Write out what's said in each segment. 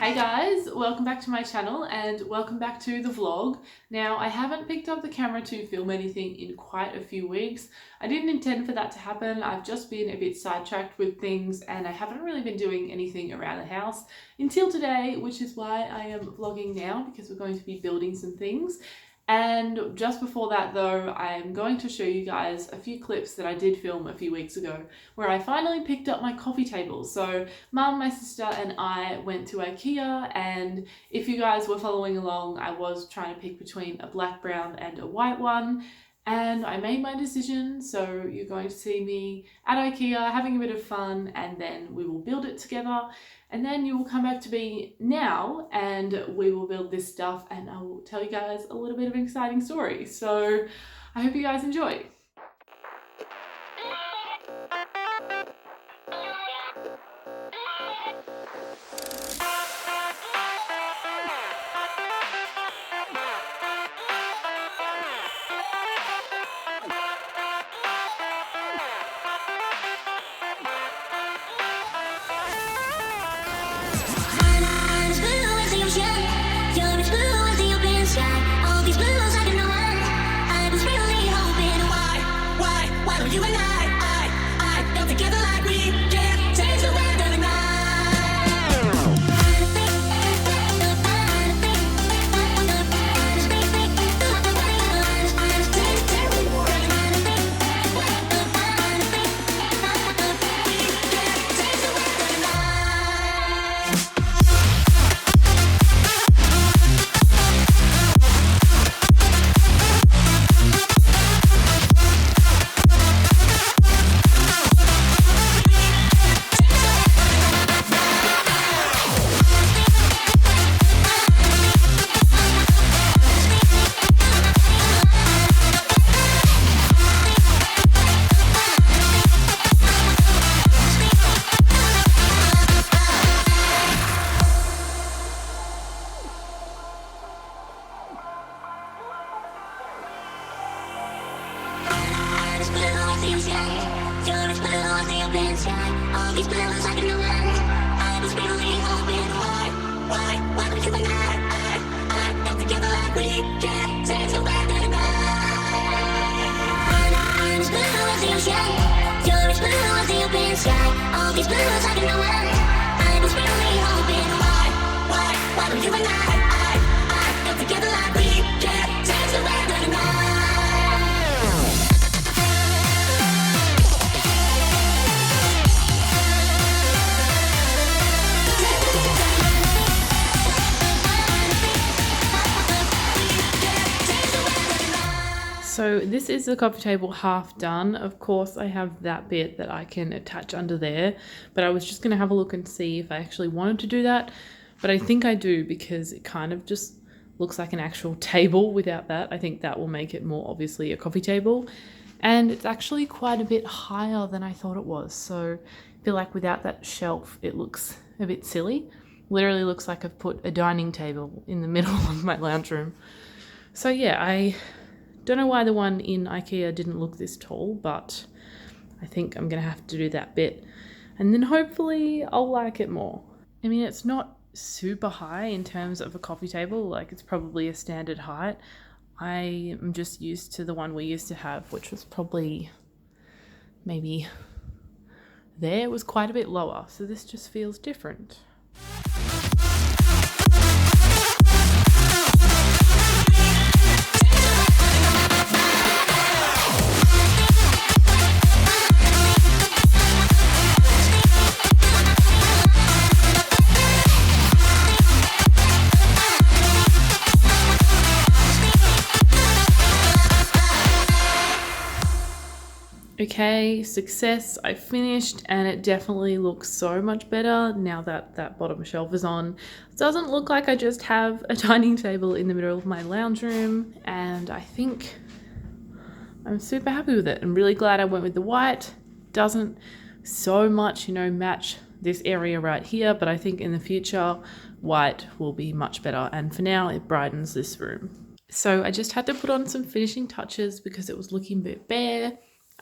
Hey guys, welcome back to my channel and welcome back to the vlog. Now, I haven't picked up the camera to film anything in quite a few weeks. I didn't intend for that to happen. I've just been a bit sidetracked with things and I haven't really been doing anything around the house until today, which is why I am vlogging now because we're going to be building some things. And just before that though, I'm going to show you guys a few clips that I did film a few weeks ago where I finally picked up my coffee table. So Mum, my sister and I went to IKEA, and if you guys were following along, I was trying to pick between a black, brown and a white one. And I made my decision, so you're going to see me at IKEA having a bit of fun, and then we will build it together. And then you will come back to me now and we will build this stuff and I will tell you guys a little bit of an exciting story. So I hope you guys enjoy. So this is the coffee table half done. Of course, I have that bit that I can attach under there, but I was just going to have a look and see if I actually wanted to do that. But I think I do because it kind of just looks like an actual table without that. I think that will make it more obviously a coffee table. And it's actually quite a bit higher than I thought it was. So I feel like without that shelf, it looks a bit silly. Literally looks like I've put a dining table in the middle of my lounge room. So yeah, I don't know why the one in IKEA didn't look this tall, but I think I'm going to have to do that bit. And then hopefully I'll like it more. I mean, it's not super high in terms of a coffee table, like it's probably a standard height. I am just used to the one we used to have, which was probably maybe there. It was quite a bit lower, so this just feels different. Okay, success, I finished and it definitely looks so much better now that that bottom shelf is on. It doesn't look like I just have a dining table in the middle of my lounge room, and I think I'm super happy with it. I'm really glad I went with the white. Doesn't so much, match this area right here, but I think in the future white will be much better, and for now it brightens this room. So I just had to put on some finishing touches because it was looking a bit bare.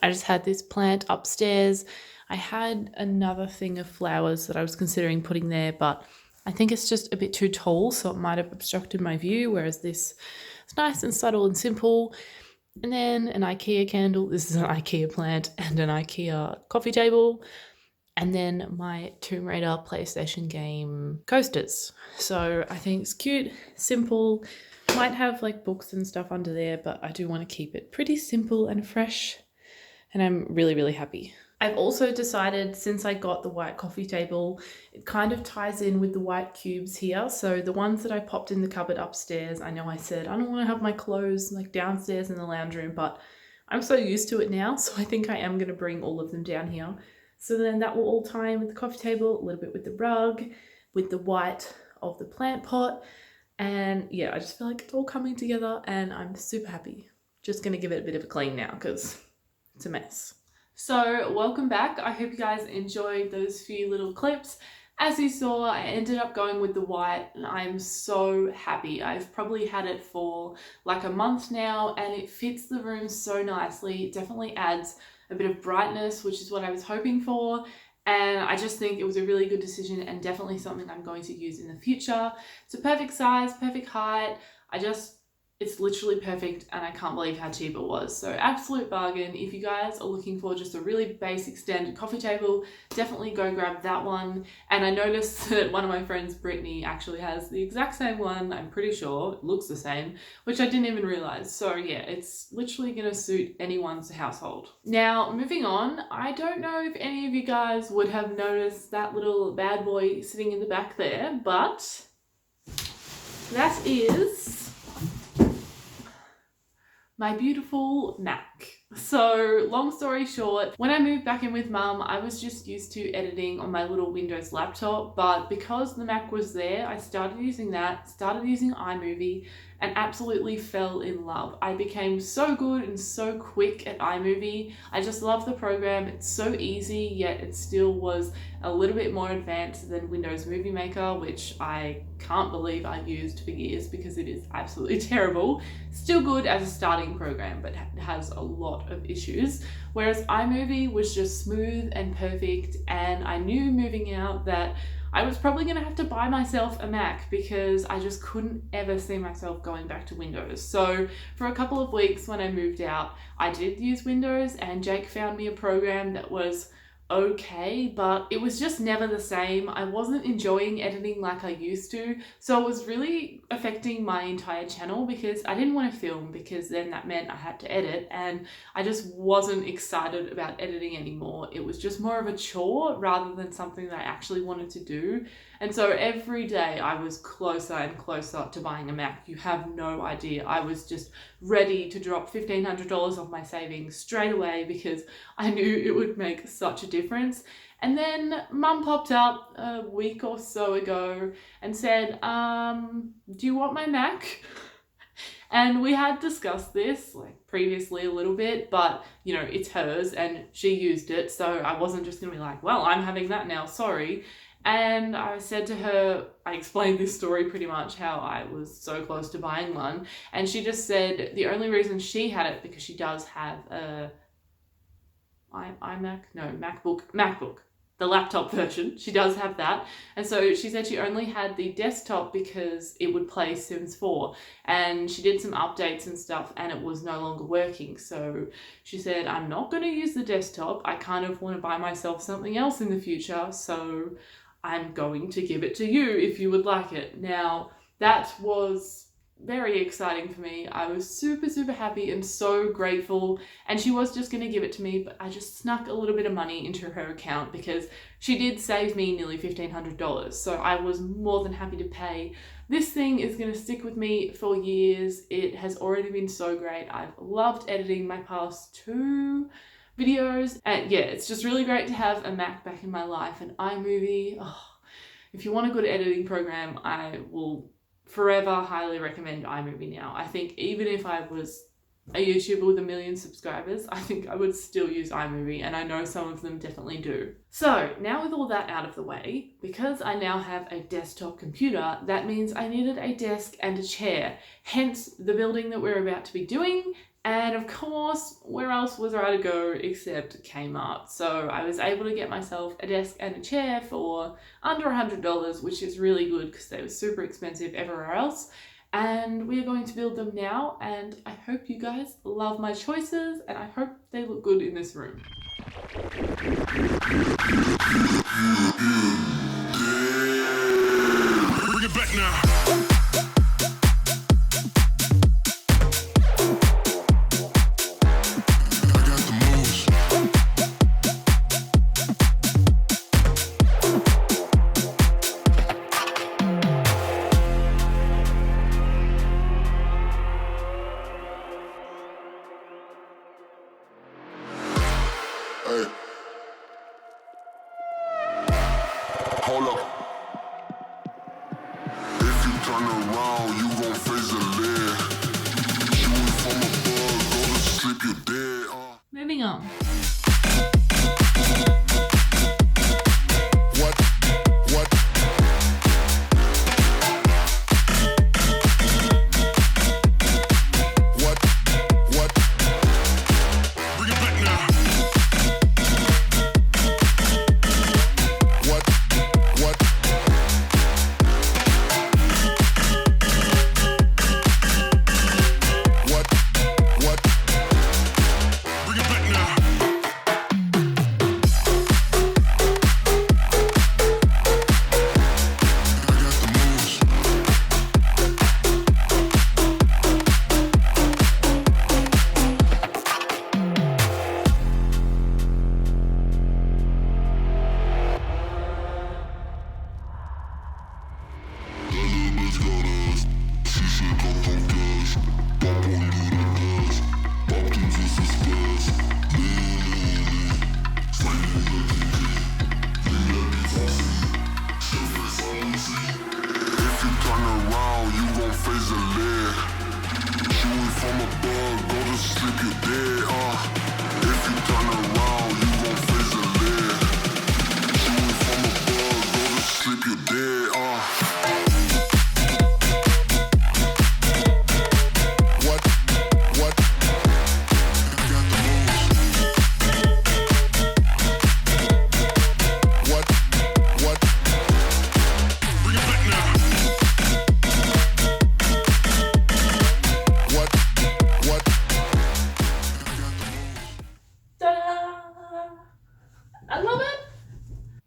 I just had this plant upstairs. I had another thing of flowers that I was considering putting there, but I think it's just a bit too tall, so it might have obstructed my view, whereas this is nice and subtle and simple. And then an IKEA candle. This is an IKEA plant and an IKEA coffee table. And then my Tomb Raider PlayStation game coasters. So I think it's cute, simple. Might have like books and stuff under there, but I do want to keep it pretty simple and fresh. And I'm really, really happy. I've also decided, since I got the white coffee table, it kind of ties in with the white cubes here. So the ones that I popped in the cupboard upstairs, I know I said I don't want to have my clothes like downstairs in the lounge room, but I'm so used to it now, so I think I am going to bring all of them down here. So then that will all tie in with the coffee table, a little bit with the rug, with the white of the plant pot. And yeah, I just feel like it's all coming together and I'm super happy. Just going to give it a bit of a clean now because it's a mess. So welcome back. I hope you guys enjoyed those few little clips. As you saw, I ended up going with the white and I'm so happy. I've probably had it for like a month now and it fits the room so nicely. It definitely adds a bit of brightness, which is what I was hoping for. And I just think it was a really good decision and definitely something I'm going to use in the future. It's a perfect size, perfect height. It's literally perfect and I can't believe how cheap it was. So absolute bargain. If you guys are looking for just a really basic standard coffee table, definitely go grab that one. And I noticed that one of my friends, Brittany, actually has the exact same one. I'm pretty sure it looks the same, which I didn't even realize. So yeah, it's literally gonna suit anyone's household. Now, moving on, I don't know if any of you guys would have noticed that little bad boy sitting in the back there, but that is my beautiful Mac. So long story short, when I moved back in with mum, I was just used to editing on my little Windows laptop, but because the Mac was there, I started using that, started using iMovie, and absolutely fell in love. I became so good and so quick at iMovie. I just love the program. It's so easy, yet it still was a little bit more advanced than Windows Movie Maker, which I can't believe I used for years because it is absolutely terrible. Still good as a starting program, but it has a lot of issues. Whereas iMovie was just smooth and perfect, and I knew moving out that I was probably going to have to buy myself a Mac because I just couldn't ever see myself going back to Windows. So for a couple of weeks when I moved out, I did use Windows and Jake found me a program that was okay, but it was just never the same. I wasn't enjoying editing like I used to, so it was really affecting my entire channel because I didn't want to film because then that meant I had to edit and I just wasn't excited about editing anymore. It was just more of a chore rather than something that I actually wanted to do. And so every day I was closer and closer to buying a Mac. You have no idea. I was just ready to drop $1,500 off my savings straight away because I knew it would make such a difference. And then mum popped up a week or so ago and said, do you want my Mac? And we had discussed this like previously a little bit, but you know, it's hers and she used it. So I wasn't just gonna be like, well, I'm having that now, sorry. And I said to her, I explained this story pretty much, how I was so close to buying one. And she just said the only reason she had it because she does have a MacBook, the laptop version. She does have that. And so she said she only had the desktop because it would play Sims 4. And she did some updates and stuff and it was no longer working. So she said, I'm not going to use the desktop. I kind of want to buy myself something else in the future. So I'm going to give it to you if you would like it. Now, that was very exciting for me. I was super, super happy and so grateful. And she was just going to give it to me, but I just snuck a little bit of money into her account because she did save me nearly $1,500. So I was more than happy to pay. This thing is going to stick with me for years. It has already been so great. I've loved editing my past 2 videos, and yeah, it's just really great to have a Mac back in my life. And iMovie, if you want a good editing program, I will forever highly recommend iMovie now. I think even if I was a YouTuber with 1 million subscribers, I think I would still use iMovie, and I know some of them definitely do. So now with all that out of the way, because I now have a desktop computer, that means I needed a desk and a chair, hence the building that we're about to be doing And of course, where else was I to go except Kmart? So I was able to get myself a desk and a chair for under $100, which is really good because they were super expensive everywhere else. And we are going to build them now, and I hope you guys love my choices, and I hope they look good in this room. Bring it back now. Hold up. If you turn around, you gon' face the lead. Shooting from above, go to sleep, you dead. Moving on.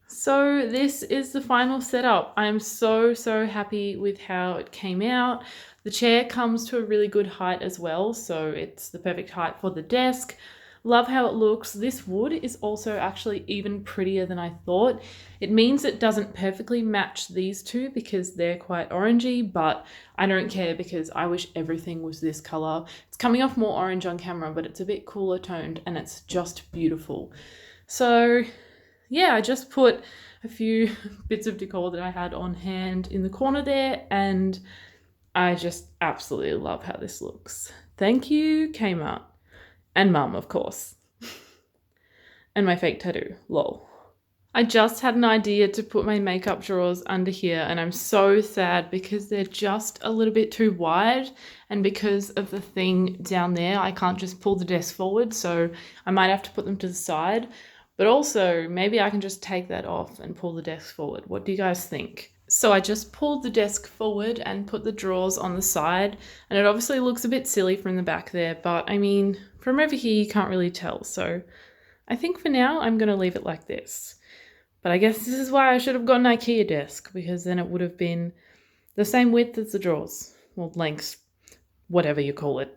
So this is the final setup. I'm so happy with how it came out. The chair comes to a really good height as well, so it's the perfect height for the desk. Love how it looks. This wood is also actually even prettier than I thought. It means it doesn't perfectly match these two because they're quite orangey, but I don't care because I wish everything was this color. It's coming off more orange on camera, but it's a bit cooler toned and it's just beautiful. So yeah, I just put a few bits of decor that I had on hand in the corner there, and I just absolutely love how this looks. Thank you, Kmart. And Mum, of course. And my fake tattoo, lol. I just had an idea to put my makeup drawers under here, and I'm so sad because they're just a little bit too wide, and because of the thing down there, I can't just pull the desk forward, so I might have to put them to the side. But also, maybe I can just take that off and pull the desk forward. What do you guys think? So I just pulled the desk forward and put the drawers on the side, and it obviously looks a bit silly from the back there, but I mean, from over here you can't really tell, so I think for now I'm going to leave it like this. But I guess this is why I should have got an IKEA desk, because then it would have been the same width as the drawers, or length, whatever you call it.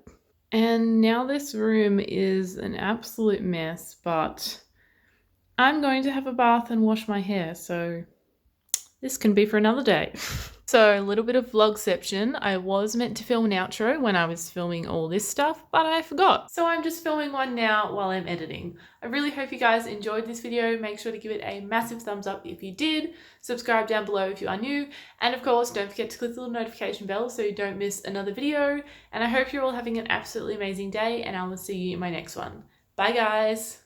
And now this room is an absolute mess, but I'm going to have a bath and wash my hair, so this can be for another day. So a little bit of vlogception. I was meant to film an outro when I was filming all this stuff, but I forgot. So I'm just filming one now while I'm editing. I really hope you guys enjoyed this video. Make sure to give it a massive thumbs up if you did. Subscribe down below if you are new. And of course, don't forget to click the little notification bell so you don't miss another video. And I hope you're all having an absolutely amazing day, and I will see you in my next one. Bye guys.